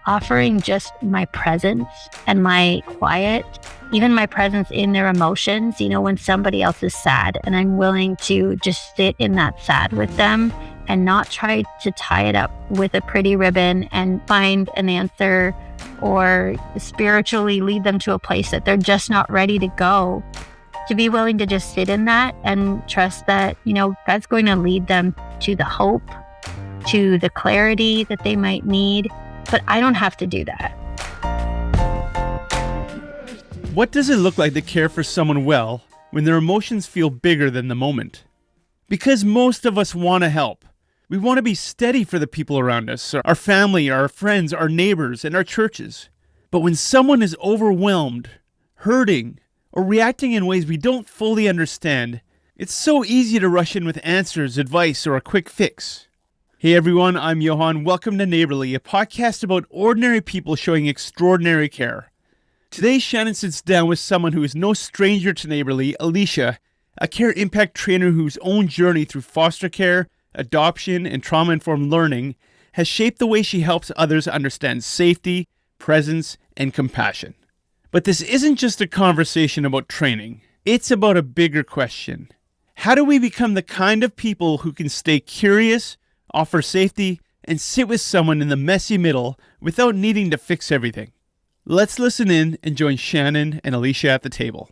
offering just my presence and my quiet, even my presence in their emotions, when somebody else is sad, and I'm willing to just sit in that sad with them and not try to tie it up with a pretty ribbon and find an answer or spiritually lead them to a place that they're just not ready to go. To be willing to just sit in that and trust that, God's going to lead them to the hope, to the clarity that they might need, but I don't have to do that. What does it look like to care for someone well when their emotions feel bigger than the moment? Because most of us want to help. We want to be steady for the people around us, our family, our friends, our neighbors, and our churches. But when someone is overwhelmed, hurting, or reacting in ways we don't fully understand, it's so easy to rush in with answers, advice, or a quick fix. Hey everyone, I'm Johan. Welcome to Neighbourly, a podcast about ordinary people showing extraordinary care. Today, Shannon sits down with someone who is no stranger to Neighbourly, Alicia, a CareImpact trainer whose own journey through foster care, adoption, and trauma-informed learning has shaped the way she helps others understand safety, presence, and compassion. But this isn't just a conversation about training. It's about a bigger question. How do we become the kind of people who can stay curious, offer safety, and sit with someone in the messy middle without needing to fix everything? Let's listen in and join Shannon and Alicia at the table.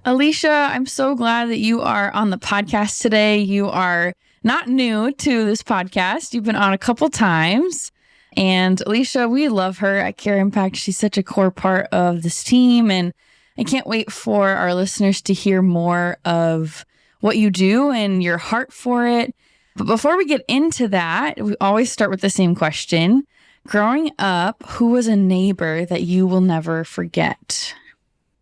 Alicia, I'm so glad that you are on the podcast today. You are not new to this podcast. You've been on a couple times. And Alicia, we love her at CareImpact. She's such a core part of this team. And I can't wait for our listeners to hear more of what you do and your heart for it. But before we get into that, we always start with the same question. Growing up, who was a neighbor that you will never forget?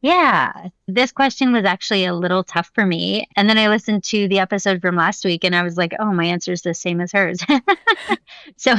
Yeah, this question was actually a little tough for me. And then I listened to the episode from last week and I was like, oh, my answer is the same as hers. So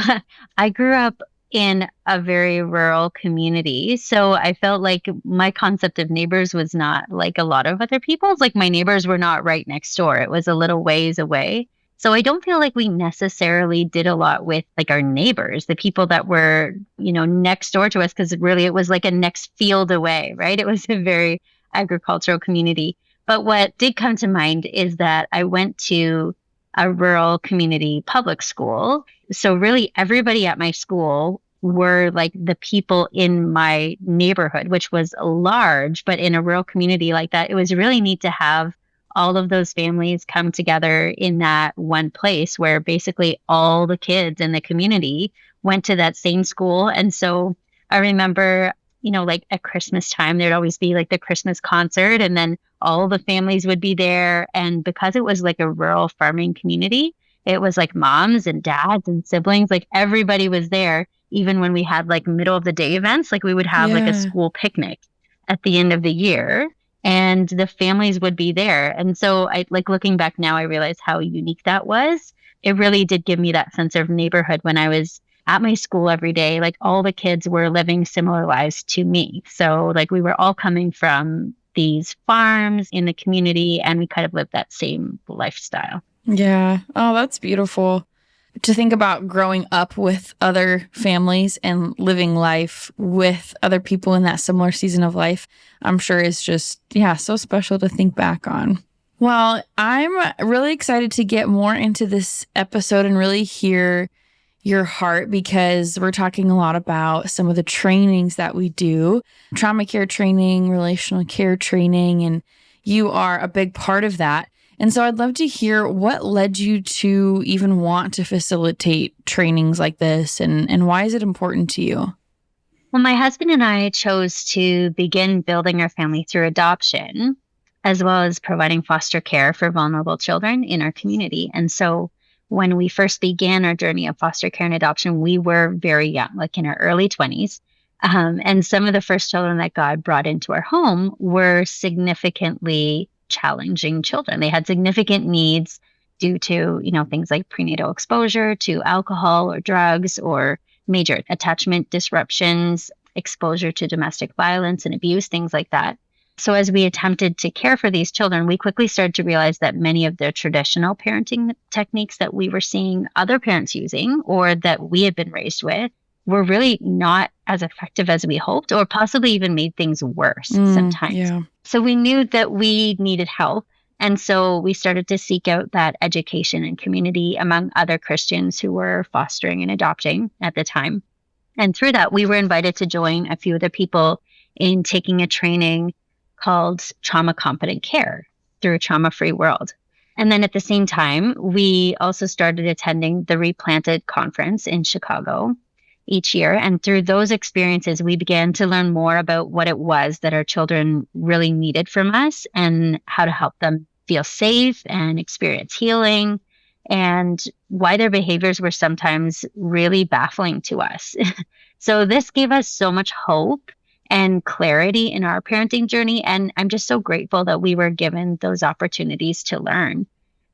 I grew up in a very rural community. So I felt like my concept of neighbors was not like a lot of other people's. Like my neighbors were not right next door. It was a little ways away. So I don't feel like we necessarily did a lot with like our neighbors, the people that were, next door to us, because really it was like a next field away, right? It was a very agricultural community. But what did come to mind is that I went to a rural community public school. So really everybody at my school were like the people in my neighborhood, which was large, but in a rural community like that, it was really neat to have all of those families come together in that one place where basically all the kids in the community went to that same school. And so I remember, like at Christmas time, there'd always be like the Christmas concert and then all the families would be there. And because it was like a rural farming community, it was like moms and dads and siblings, like everybody was there. Even when we had like middle of the day events, like we would have like a school picnic at the end of the year. And the families would be there. And so I like looking back now, I realize how unique that was. It really did give me that sense of neighborhood when I was at my school every day. Like all the kids were living similar lives to me. So like we were all coming from these farms in the community and we kind of lived that same lifestyle. Yeah. Oh, that's beautiful. To think about growing up with other families and living life with other people in that similar season of life, I'm sure is just, so special to think back on. Well, I'm really excited to get more into this episode and really hear your heart because we're talking a lot about some of the trainings that we do, trauma care training, relational care training, and you are a big part of that. And so I'd love to hear what led you to even want to facilitate trainings like this and why is it important to you? Well, my husband and I chose to begin building our family through adoption, as well as providing foster care for vulnerable children in our community. And so when we first began our journey of foster care and adoption, we were very young, like in our early 20s. And some of the first children that God brought into our home were significantly challenging children. They had significant needs due to, things like prenatal exposure to alcohol or drugs or major attachment disruptions, exposure to domestic violence and abuse, things like that. So as we attempted to care for these children, we quickly started to realize that many of the traditional parenting techniques that we were seeing other parents using or that we had been raised with were really not as effective as we hoped, or possibly even made things worse sometimes. Yeah. So we knew that we needed help. And so we started to seek out that education and community among other Christians who were fostering and adopting at the time. And through that, we were invited to join a few other people in taking a training called Trauma Competent Care through Trauma Free World. And then at the same time, we also started attending the Replanted Conference in Chicago each year. And through those experiences, we began to learn more about what it was that our children really needed from us and how to help them feel safe and experience healing, and why their behaviors were sometimes really baffling to us. So this gave us so much hope and clarity in our parenting journey. And I'm just so grateful that we were given those opportunities to learn.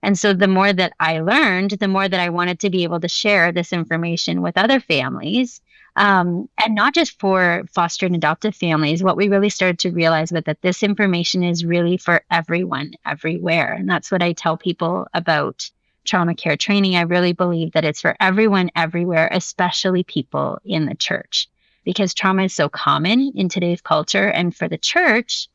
And so the more that I learned, the more that I wanted to be able to share this information with other families. And not just for foster and adoptive families. What we really started to realize was that this information is really for everyone, everywhere. And that's what I tell people about trauma care training. I really believe that it's for everyone, everywhere, especially people in the church, because trauma is so common in today's culture. And for the church,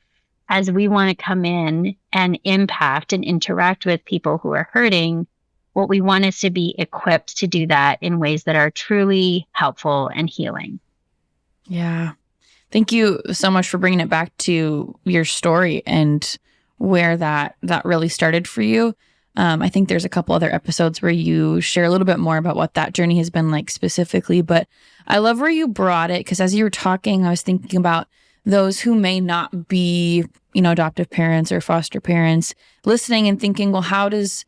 as we want to come in and impact and interact with people who are hurting, what we want is to be equipped to do that in ways that are truly helpful and healing. Yeah. Thank you so much for bringing it back to your story and where that really started for you. I think there's a couple other episodes where you share a little bit more about what that journey has been like specifically, but I love where you brought it, because as you were talking, I was thinking about those who may not be, adoptive parents or foster parents listening and thinking, well, how does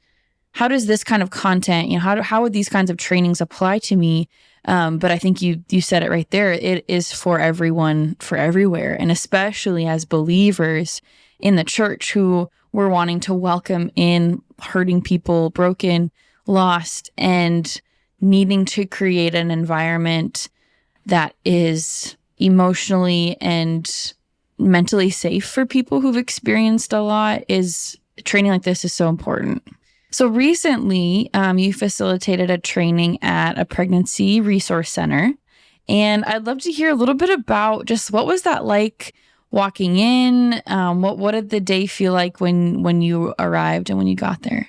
this kind of content, how would these kinds of trainings apply to me? But I think you said it right there. It is for everyone, for everywhere. And especially as believers in the church who were wanting to welcome in hurting people, broken, lost, and needing to create an environment that is emotionally and mentally safe for people who've experienced a lot. Is training like this is so important. So recently, you facilitated a training at a pregnancy resource center, and I'd love to hear a little bit about just what was that like walking in. What did the day feel like when you arrived and when you got there?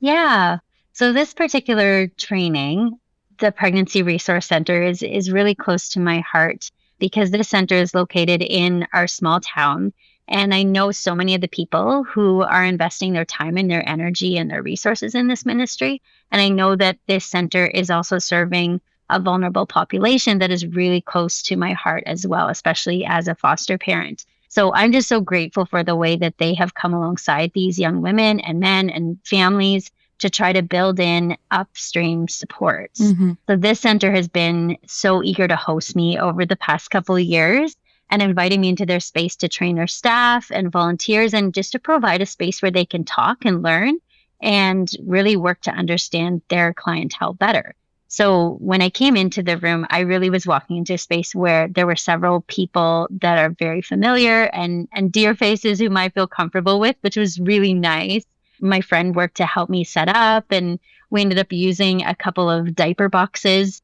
Yeah. So this particular training, the Pregnancy Resource Center, is really close to my heart, because this center is located in our small town. And I know so many of the people who are investing their time and their energy and their resources in this ministry. And I know that this center is also serving a vulnerable population that is really close to my heart as well, especially as a foster parent. So I'm just so grateful for the way that they have come alongside these young women and men and families to try to build in upstream supports. Mm-hmm. So this center has been so eager to host me over the past couple of years, and inviting me into their space to train their staff and volunteers, and just to provide a space where they can talk and learn and really work to understand their clientele better. So when I came into the room, I really was walking into a space where there were several people that are very familiar and dear faces whom I feel comfortable with, which was really nice. My friend worked to help me set up, and we ended up using a couple of diaper boxes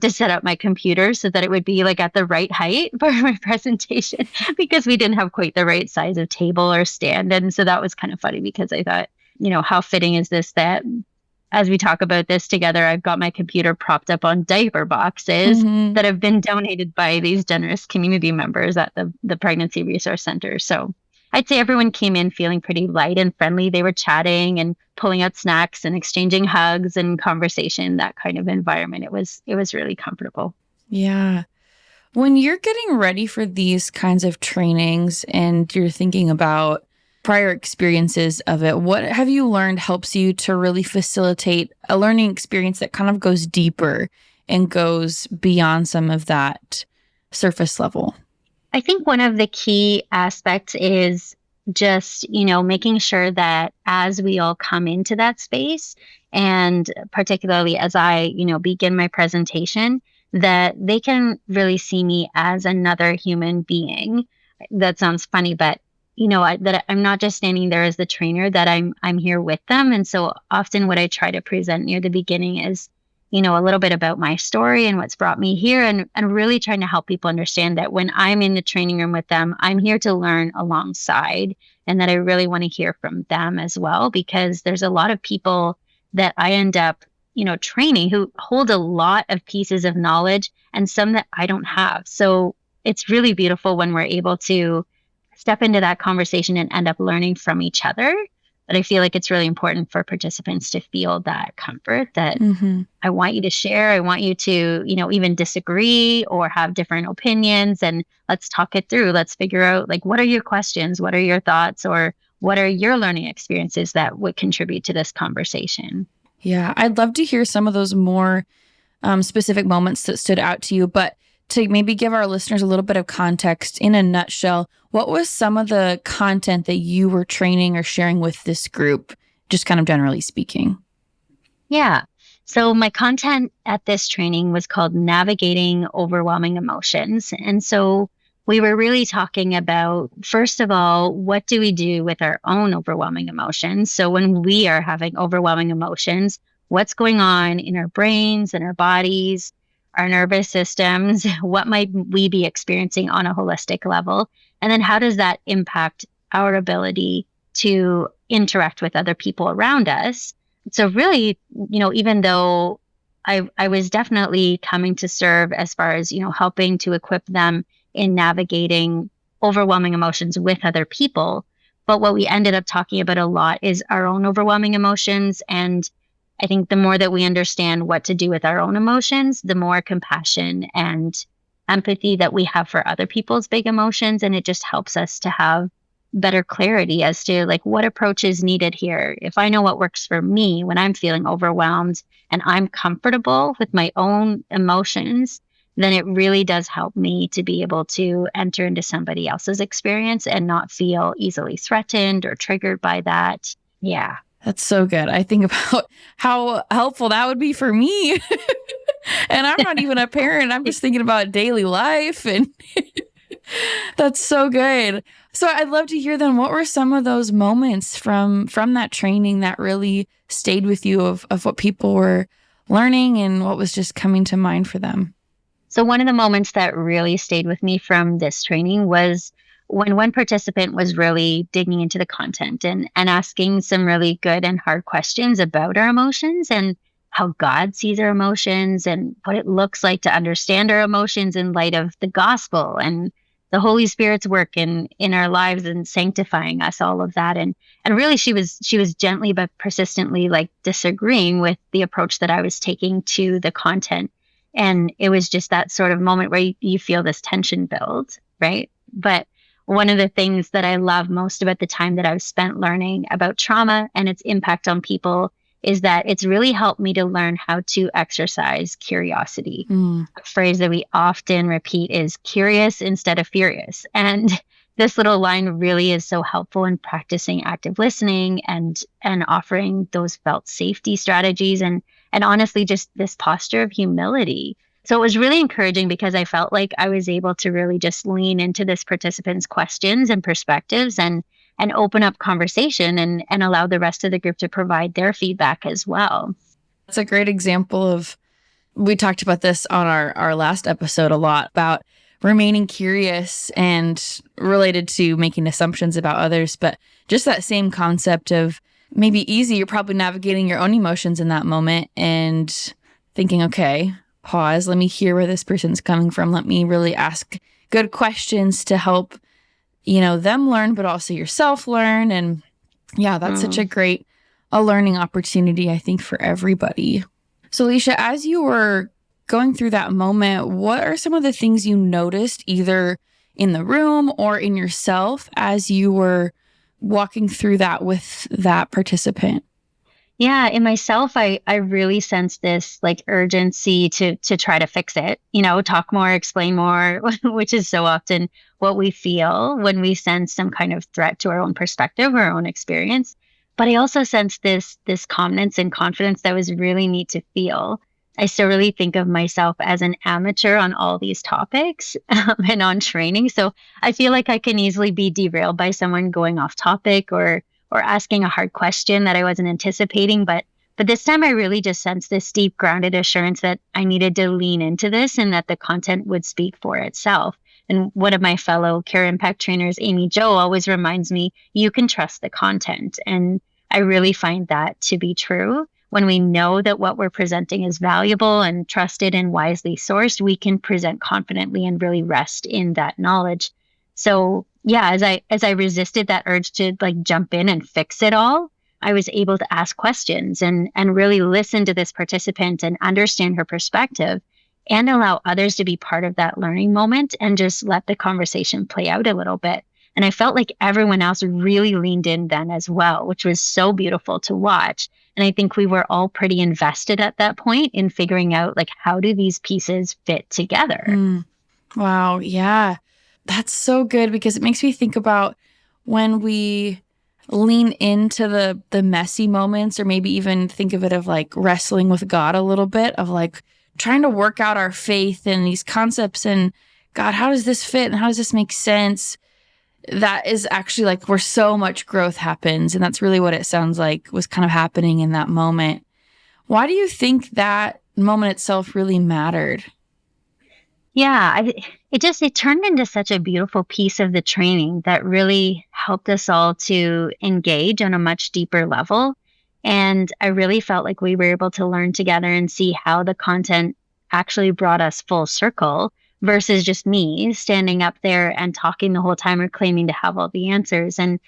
to set up my computer so that it would be like at the right height for my presentation, because we didn't have quite the right size of table or stand. And so that was kind of funny, because I thought, how fitting is this that as we talk about this together, I've got my computer propped up on diaper boxes Mm-hmm. that have been donated by these generous community members at the Pregnancy Resource Center. So I'd say everyone came in feeling pretty light and friendly. They were chatting and pulling out snacks and exchanging hugs and conversation, that kind of environment. It was really comfortable. Yeah. When you're getting ready for these kinds of trainings and you're thinking about prior experiences of it, what have you learned helps you to really facilitate a learning experience that kind of goes deeper and goes beyond some of that surface level? I think one of the key aspects is just, making sure that as we all come into that space, and particularly as I, begin my presentation, that they can really see me as another human being. That sounds funny, but that I'm not just standing there as the trainer, that I'm here with them. And so often what I try to present near the beginning is, a little bit about my story and what's brought me here, and really trying to help people understand that when I'm in the training room with them, I'm here to learn alongside, and that I really want to hear from them as well, because there's a lot of people that I end up, training who hold a lot of pieces of knowledge and some that I don't have. So it's really beautiful when we're able to step into that conversation and end up learning from each other. But I feel like it's really important for participants to feel that comfort that I want you to share. I want you to, even disagree or have different opinions, and let's talk it through. Let's figure out, like, what are your questions? What are your thoughts? Or what are your learning experiences that would contribute to this conversation? Yeah, I'd love to hear some of those more specific moments that stood out to you, but to maybe give our listeners a little bit of context in a nutshell, what was some of the content that you were training or sharing with this group, just kind of generally speaking? Yeah. So my content at this training was called Navigating Overwhelming Emotions. And so we were really talking about, first of all, what do we do with our own overwhelming emotions? So when we are having overwhelming emotions, what's going on in our brains and our bodies, our nervous systems? What might we be experiencing on a holistic level? And then how does that impact our ability to interact with other people around us? So really, even though I was definitely coming to serve as far as, helping to equip them in navigating overwhelming emotions with other people, but what we ended up talking about a lot is our own overwhelming emotions. And I think the more that we understand what to do with our own emotions, the more compassion and empathy that we have for other people's big emotions. And it just helps us to have better clarity as to, like, what approach is needed here. If I know what works for me when I'm feeling overwhelmed and I'm comfortable with my own emotions, then it really does help me to be able to enter into somebody else's experience and not feel easily threatened or triggered by that. Yeah. That's so good. I think about how helpful that would be for me. And I'm not even a parent. I'm just thinking about daily life. And that's so good. So I'd love to hear then, what were some of those moments from that training that really stayed with you of what people were learning and what was just coming to mind for them? So one of the moments that really stayed with me from this training was when one participant was really digging into the content and asking some really good and hard questions about our emotions and how God sees our emotions and what it looks like to understand our emotions in light of the gospel and the Holy Spirit's work in our lives and sanctifying us, all of that. And really she was gently but persistently, like, disagreeing with the approach that I was taking to the content. And it was just that sort of moment where you feel this tension build, right? But one of the things that I love most about the time that I've spent learning about trauma and its impact on people is that it's really helped me to learn how to exercise curiosity. A phrase that we often repeat is curious instead of furious. And this little line really is so helpful in practicing active listening and offering those felt safety strategies and honestly just this posture of humility. So it was really encouraging because I felt like I was able to really just lean into this participant's questions and perspectives and open up conversation and allow the rest of the group to provide their feedback as well. That's a great example of, we talked about this on our last episode a lot, about remaining curious and related to making assumptions about others, but just that same concept of maybe easy, you're probably navigating your own emotions in that moment and thinking, okay, pause, let me hear where this person's coming from. Let me really ask good questions to help, them learn, but also yourself learn. And yeah, that's such a great learning opportunity, I think, for everybody. So Alicia, as you were going through that moment, what are some of the things you noticed either in the room or in yourself as you were walking through that with that participant? Yeah, in myself, I really sensed this, like, urgency to try to fix it, talk more, explain more, which is so often what we feel when we sense some kind of threat to our own perspective or our own experience. But I also sensed this calmness and confidence that was really neat to feel. I still really think of myself as an amateur on all these topics and on training. So I feel like I can easily be derailed by someone going off topic or asking a hard question that I wasn't anticipating. But But this time I really just sensed this deep grounded assurance that I needed to lean into this and that the content would speak for itself. And one of my fellow CareImpact trainers, Amy Jo, always reminds me, you can trust the content. And I really find that to be true. When we know that what we're presenting is valuable and trusted and wisely sourced, we can present confidently and really rest in that knowledge. So yeah, as I resisted that urge to like jump in and fix it all, I was able to ask questions and really listen to this participant and understand her perspective and allow others to be part of that learning moment and just let the conversation play out a little bit. And I felt like everyone else really leaned in then as well, which was so beautiful to watch. And I think we were all pretty invested at that point in figuring out like, how do these pieces fit together? Wow. Yeah. That's so good because it makes me think about when we lean into the messy moments, or maybe even think of it of like wrestling with God a little bit, of like trying to work out our faith and these concepts and God, how does this fit and how does this make sense? That is actually like where so much growth happens. And that's really what it sounds like was kind of happening in that moment. Why do you think that moment itself really mattered? Yeah, it turned into such a beautiful piece of the training that really helped us all to engage on a much deeper level. And I really felt like we were able to learn together and see how the content actually brought us full circle versus just me standing up there and talking the whole time or claiming to have all the answers. And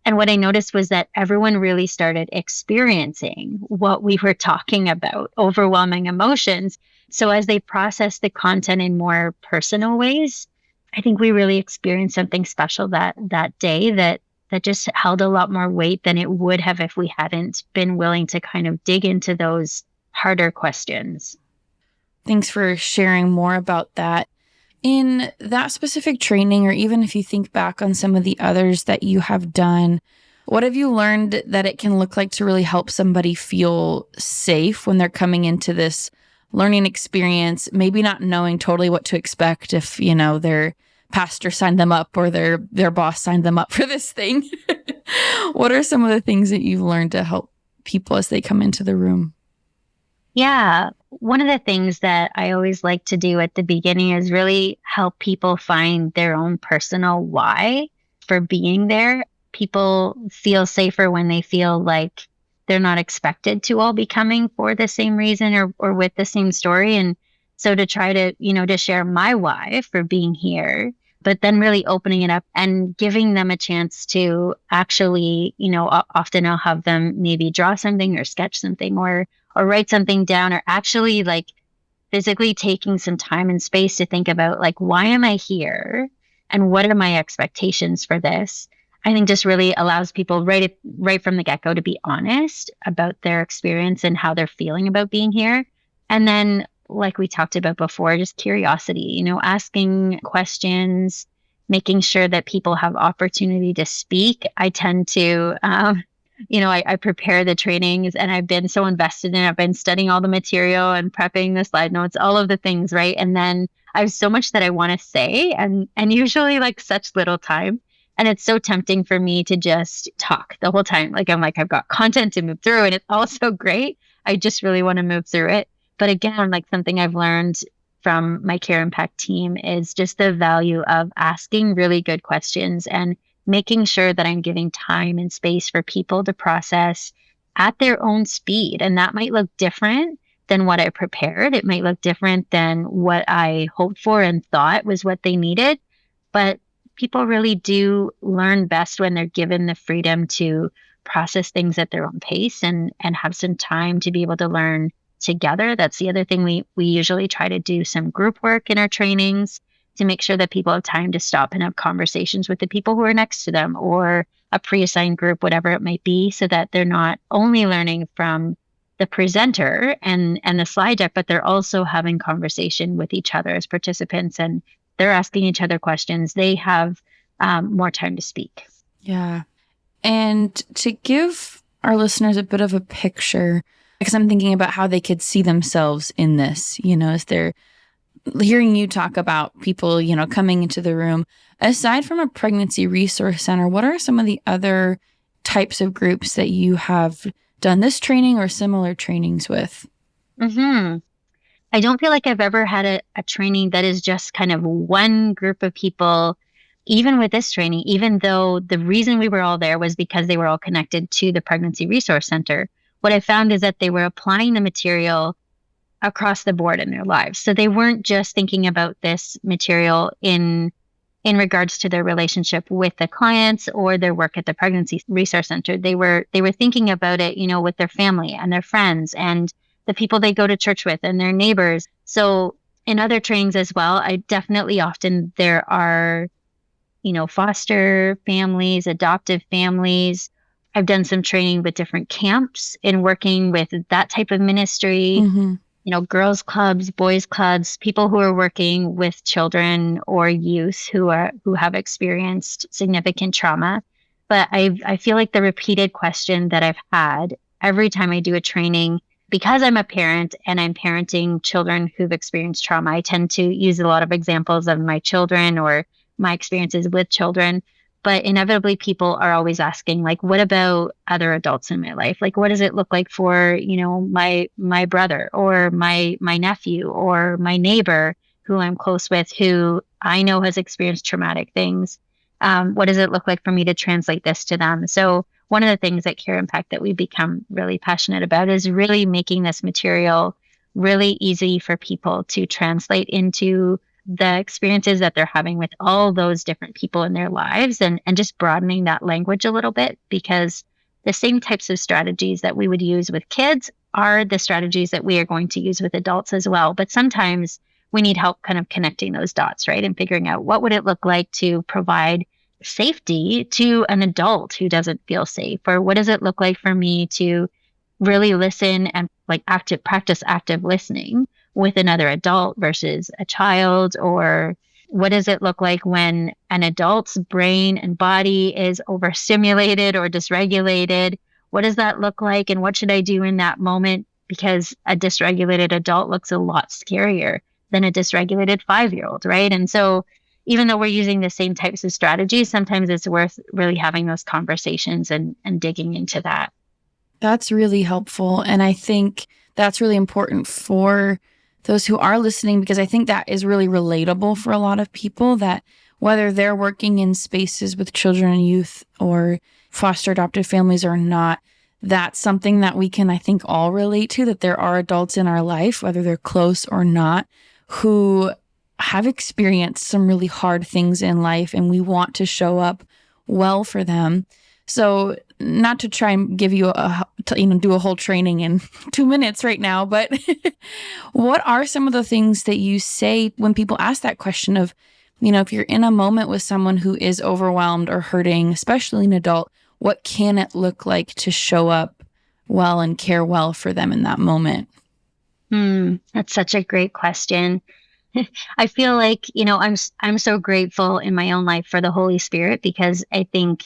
what I noticed was that everyone really started experiencing what we were talking about, overwhelming emotions. So as they processed the content in more personal ways, I think we really experienced something special that day that just held a lot more weight than it would have if we hadn't been willing to kind of dig into those harder questions. Thanks for sharing more about that. In that specific training, or even if you think back on some of the others that you have done, what have you learned that it can look like to really help somebody feel safe when they're coming into this learning experience, maybe not knowing totally what to expect if, you know, their pastor signed them up or their boss signed them up for this thing? What are some of the things that you've learned to help people as they come into the room? Yeah. One of the things that I always like to do at the beginning is really help people find their own personal why for being there. People feel safer when they feel like they're not expected to all be coming for the same reason or with the same story. And so to try to, to share my why for being here, but then really opening it up and giving them a chance to actually, often I'll have them maybe draw something or sketch something or write something down, or actually like physically taking some time and space to think about like, why am I here? And what are my expectations for this? I think just really allows people right from the get-go to be honest about their experience and how they're feeling about being here. And then, like we talked about before, just curiosity, asking questions, making sure that people have opportunity to speak. I tend to, I prepare the trainings and I've been so invested in it. I've been studying all the material and prepping the slide notes, all of the things, right? And then I have so much that I want to say and usually like such little time. And it's so tempting for me to just talk the whole time. Like, I've got content to move through and it's all so great. I just really want to move through it. But again, like something I've learned from my CareImpact team is just the value of asking really good questions and making sure that I'm giving time and space for people to process at their own speed. And that might look different than what I prepared. It might look different than what I hoped for and thought was what they needed. But people really do learn best when they're given the freedom to process things at their own pace and have some time to be able to learn together. That's the other thing. We usually try to do some group work in our trainings to make sure that people have time to stop and have conversations with the people who are next to them or a pre-assigned group, whatever it might be, so that they're not only learning from the presenter and the slide deck, but they're also having conversation with each other as participants and they're asking each other questions. They have more time to speak. Yeah. And to give our listeners a bit of a picture, because I'm thinking about how they could see themselves in this, as they're hearing you talk about people, coming into the room. Aside from a pregnancy resource center, what are some of the other types of groups that you have done this training or similar trainings with? Hmm. I don't feel like I've ever had a training that is just kind of one group of people, even with this training, even though the reason we were all there was because they were all connected to the Pregnancy Resource Center. What I found is that they were applying the material across the board in their lives. So they weren't just thinking about this material in regards to their relationship with the clients or their work at the Pregnancy Resource Center. They were thinking about it, with their family and their friends and the people they go to church with and their neighbors. So in other trainings as well, I definitely often there are, foster families, adoptive families. I've done some training with different camps in working with that type of ministry. Mm-hmm. Girls clubs, boys clubs, people who are working with children or youth who have experienced significant trauma. But I feel like the repeated question that I've had every time I do a training, because I'm a parent and I'm parenting children who've experienced trauma, I tend to use a lot of examples of my children or my experiences with children. But inevitably, people are always asking, like, what about other adults in my life? Like, what does it look like for, my brother or my nephew or my neighbor who I'm close with, who I know has experienced traumatic things? What does it look like for me to translate this to them? So one of the things at CareImpact that we've become really passionate about is really making this material really easy for people to translate into the experiences that they're having with all those different people in their lives, and just broadening that language a little bit, because the same types of strategies that we would use with kids are the strategies that we are going to use with adults as well. But sometimes we need help kind of connecting those dots, right? And figuring out what would it look like to provide safety to an adult who doesn't feel safe, or what does it look like for me to really listen and practice active listening with another adult versus a child? Or what does it look like when an adult's brain and body is overstimulated or dysregulated? What does that look like, and what should I do in that moment? Because a dysregulated adult looks a lot scarier than a dysregulated 5-year-old, right? And so even though we're using the same types of strategies, sometimes it's worth really having those conversations and digging into that. That's really helpful. And I think that's really important for those who are listening, because I think that is really relatable for a lot of people, that whether they're working in spaces with children and youth or foster adoptive families or not, that's something that we can, I think, all relate to, that there are adults in our life, whether they're close or not, who have experienced some really hard things in life, and we want to show up well for them. So not to try and give you do a whole training in 2 minutes right now, but what are some of the things that you say when people ask that question of, if you're in a moment with someone who is overwhelmed or hurting, especially an adult, what can it look like to show up well and care well for them in that moment? That's such a great question. I feel like, I'm so grateful in my own life for the Holy Spirit, because I think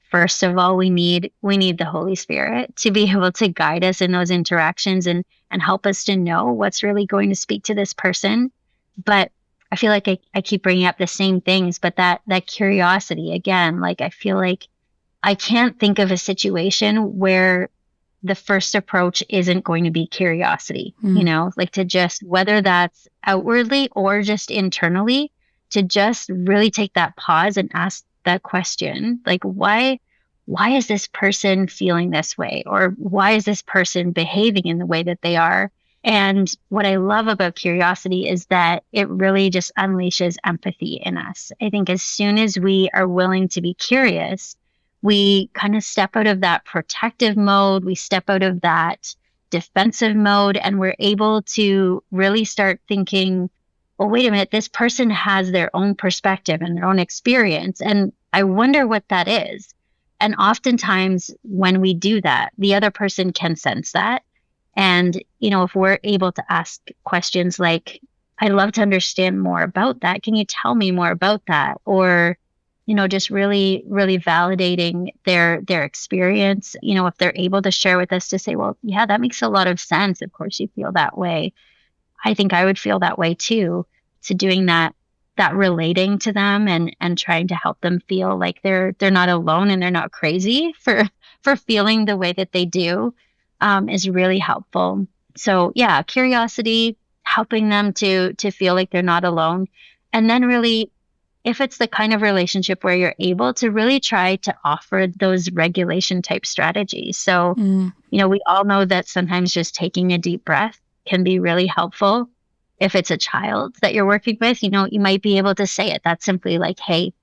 first of all, we need the Holy Spirit to be able to guide us in those interactions and help us to know what's really going to speak to this person. But I feel like I keep bringing up the same things, but that curiosity again, like I feel like I can't think of a situation where the first approach isn't going to be curiosity, like to just, whether that's outwardly or just internally, to just really take that pause and ask that question, like, why is this person feeling this way? Or why is this person behaving in the way that they are? And what I love about curiosity is that it really just unleashes empathy in us. I think as soon as we are willing to be curious, we kind of step out of that protective mode, we step out of that defensive mode, and we're able to really start thinking, well, wait a minute, this person has their own perspective and their own experience, and I wonder what that is. And oftentimes when we do that, the other person can sense that. And, if we're able to ask questions like, I'd love to understand more about that. Can you tell me more about that? Or, just really, really validating their experience. If they're able to share with us, to say, well, yeah, that makes a lot of sense. Of course you feel that way. I think I would feel that way too. To doing that relating to them and trying to help them feel like they're not alone and they're not crazy for feeling the way that they do. is really helpful. So yeah, curiosity, helping them to feel like they're not alone. And then really, if it's the kind of relationship where you're able to really try to offer those regulation type strategies. So, Mm. we all know that sometimes just taking a deep breath can be really helpful. If it's a child that you're working with, you might be able to say it. That's simply like, hey,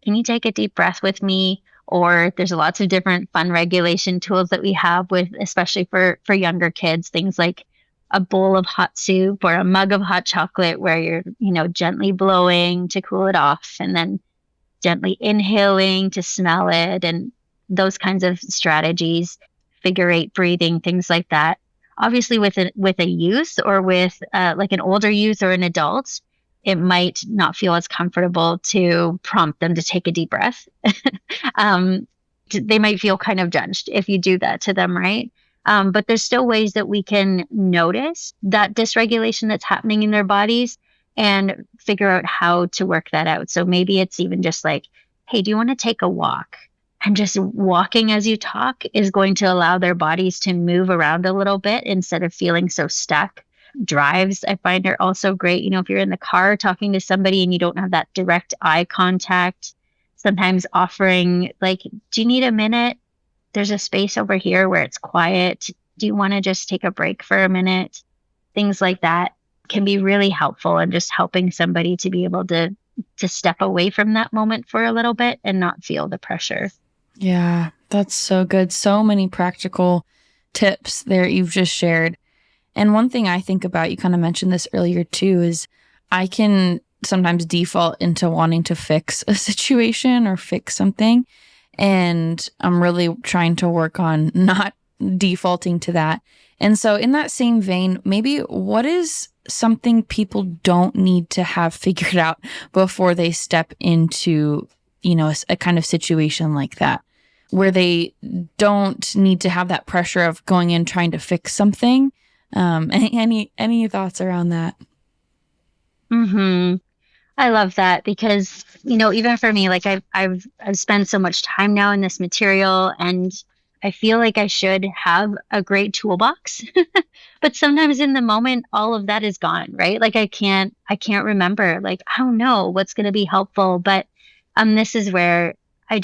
can you take a deep breath with me? Or there's lots of different fun regulation tools that we have with, especially for younger kids, things like a bowl of hot soup or a mug of hot chocolate where you're, gently blowing to cool it off and then gently inhaling to smell it and those kinds of strategies, figure eight breathing, things like that. Obviously with a youth or with like an older youth or an adult, it might not feel as comfortable to prompt them to take a deep breath. um, they might feel kind of judged if you do that to them, right? But there's still ways that we can notice that dysregulation that's happening in their bodies and figure out how to work that out. So maybe it's even just like, hey, do you want to take a walk? And just walking as you talk is going to allow their bodies to move around a little bit instead of feeling so stuck. Drives, I find, are also great. If you're in the car talking to somebody and you don't have that direct eye contact, sometimes offering, like, do you need a minute? There's a space over here where it's quiet. Do you want to just take a break for a minute? Things like that can be really helpful in just helping somebody to be able to step away from that moment for a little bit and not feel the pressure. Yeah, that's so good. So many practical tips there you've just shared. And one thing I think about, you kind of mentioned this earlier too, is I can sometimes default into wanting to fix a situation or fix something. And I'm really trying to work on not defaulting to that. And so in that same vein, maybe what is something people don't need to have figured out before they step into, a kind of situation like that, where they don't need to have that pressure of going in trying to fix something? Any thoughts around that? Mm-hmm. I love that because, even for me, like I've spent so much time now in this material and I feel like I should have a great toolbox. But sometimes in the moment, all of that is gone, right? Like I can't remember, like, I don't know what's going to be helpful. But this is where I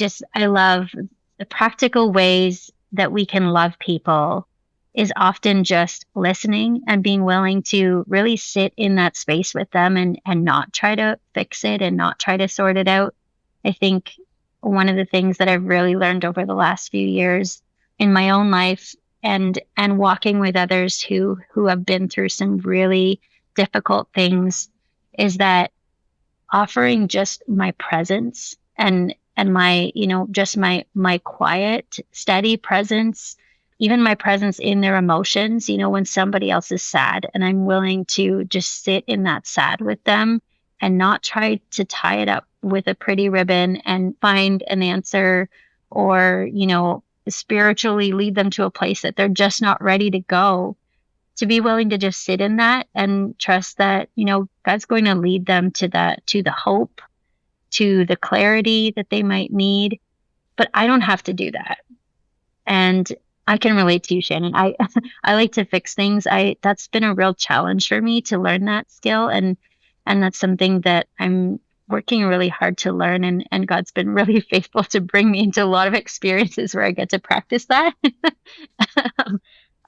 love the practical ways that we can love people is often just listening and being willing to really sit in that space with them and not try to fix it and not try to sort it out. I think one of the things that I've really learned over the last few years in my own life and walking with others who have been through some really difficult things is that offering just my presence and my, just my quiet, steady presence, even my presence in their emotions, when somebody else is sad and I'm willing to just sit in that sad with them and not try to tie it up with a pretty ribbon and find an answer or, spiritually lead them to a place that they're just not ready to go, to be willing to just sit in that and trust that, God's going to lead them to the hope, to the clarity that they might need. But I don't have to do that. And I can relate to you, Shannon. I I like to fix things. That's been a real challenge for me to learn that skill. And that's something that I'm working really hard to learn. And God's been really faithful to bring me into a lot of experiences where I get to practice that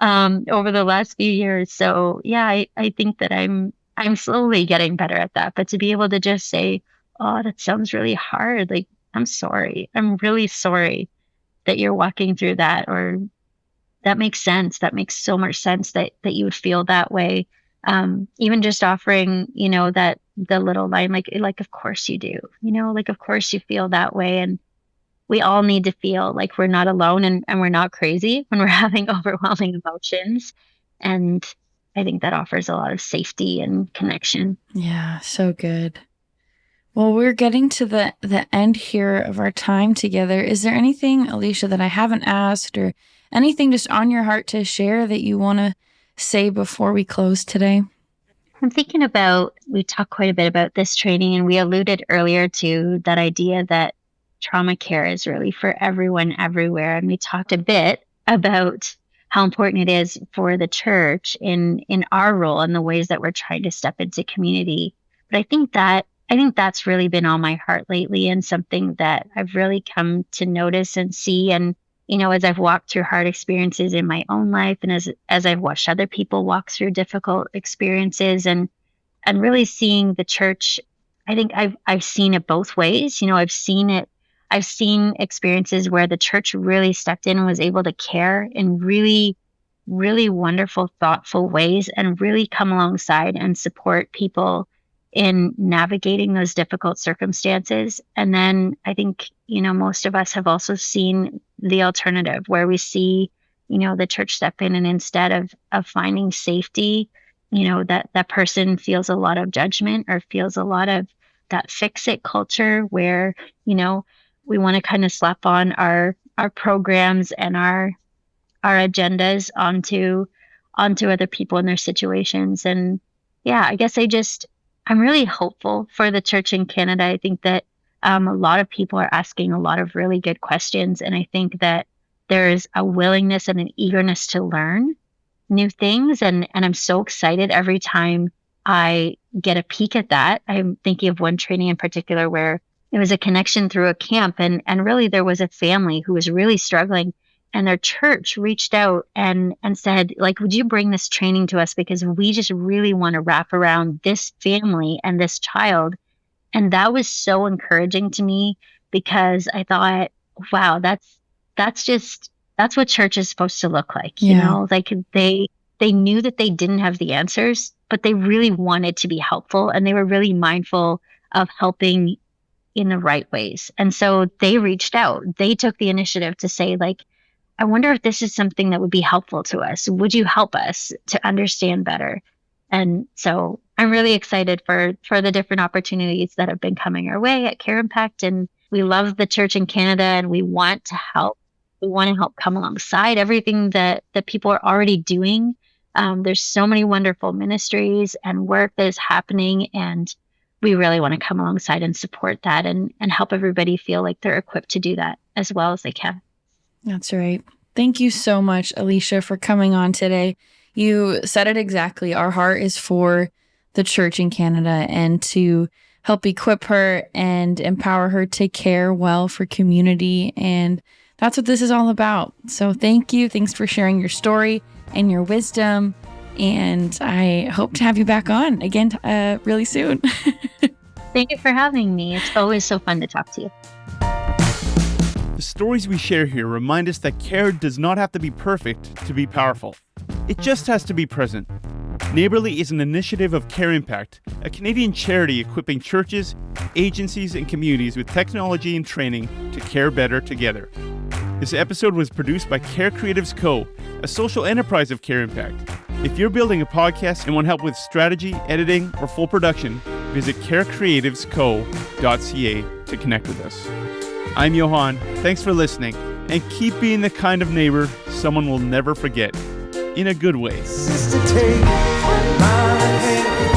over the last few years. So yeah, I think that I'm slowly getting better at that. But to be able to just say, oh, that sounds really hard. Like, I'm sorry. I'm really sorry that you're walking through that, or that makes sense. That makes so much sense that you would feel that way. Even just offering, that the little line, like, of course you do, like, of course you feel that way. And we all need to feel like we're not alone and we're not crazy when we're having overwhelming emotions. And I think that offers a lot of safety and connection. Yeah, so good. Well, we're getting to the end here of our time together. Is there anything, Alicia, that I haven't asked or anything just on your heart to share that you want to say before we close today? I'm thinking about, we talked quite a bit about this training, and we alluded earlier to that idea that trauma care is really for everyone everywhere. And we talked a bit about how important it is for the church in our role and the ways that we're trying to step into community. But I think that's really been on my heart lately, and something that I've really come to notice and see. And, as I've walked through hard experiences in my own life, and as I've watched other people walk through difficult experiences, and really seeing the church, I think I've seen it both ways. I've seen experiences where the church really stepped in and was able to care in really, really wonderful, thoughtful ways, and really come alongside and support people in navigating those difficult circumstances. And then I think, most of us have also seen the alternative, where we see, the church step in, and instead of finding safety, that person feels a lot of judgment, or feels a lot of that fix-it culture where, we want to kind of slap on our programs and our agendas onto other people and their situations. And yeah, I guess I'm really hopeful for the church in Canada. I think that a lot of people are asking a lot of really good questions, and I think that there's a willingness and an eagerness to learn new things, and I'm so excited every time I get a peek at that. I'm thinking of one training in particular where it was a connection through a camp, and really there was a family who was really struggling, and their church reached out and said, like, would you bring this training to us, because we just really want to wrap around this family and this child. And that was so encouraging to me, because I thought, wow, that's what church is supposed to look like. Like they knew that they didn't have the answers, but they really wanted to be helpful, and they were really mindful of helping in the right ways. And so they reached out. They took the initiative to say, like, I wonder if this is something that would be helpful to us. Would you help us to understand better? And so I'm really excited for the different opportunities that have been coming our way at CareImpact. And we love the church in Canada, and we want to help. We want to help come alongside everything that people are already doing. There's so many wonderful ministries and work that is happening, and we really want to come alongside and support that, and help everybody feel like they're equipped to do that as well as they can. That's right. Thank you so much, Alicia, for coming on today. You said it exactly. Our heart is for the church in Canada, and to help equip her and empower her to care well for community. And that's what this is all about. So thank you. Thanks for sharing your story and your wisdom. And I hope to have you back on again really soon. Thank you for having me. It's always so fun to talk to you. The stories we share here remind us that care does not have to be perfect to be powerful. It just has to be present. Neighbourly is an initiative of CareImpact, a Canadian charity equipping churches, agencies, and communities with technology and training to care better together. This episode was produced by Care Creatives Co., a social enterprise of CareImpact. If you're building a podcast and want help with strategy, editing, or full production, visit carecreativesco.ca to connect with us. I'm Johan. Thanks for listening, and keep being the kind of neighbor someone will never forget, in a good way. Sister, take my hand.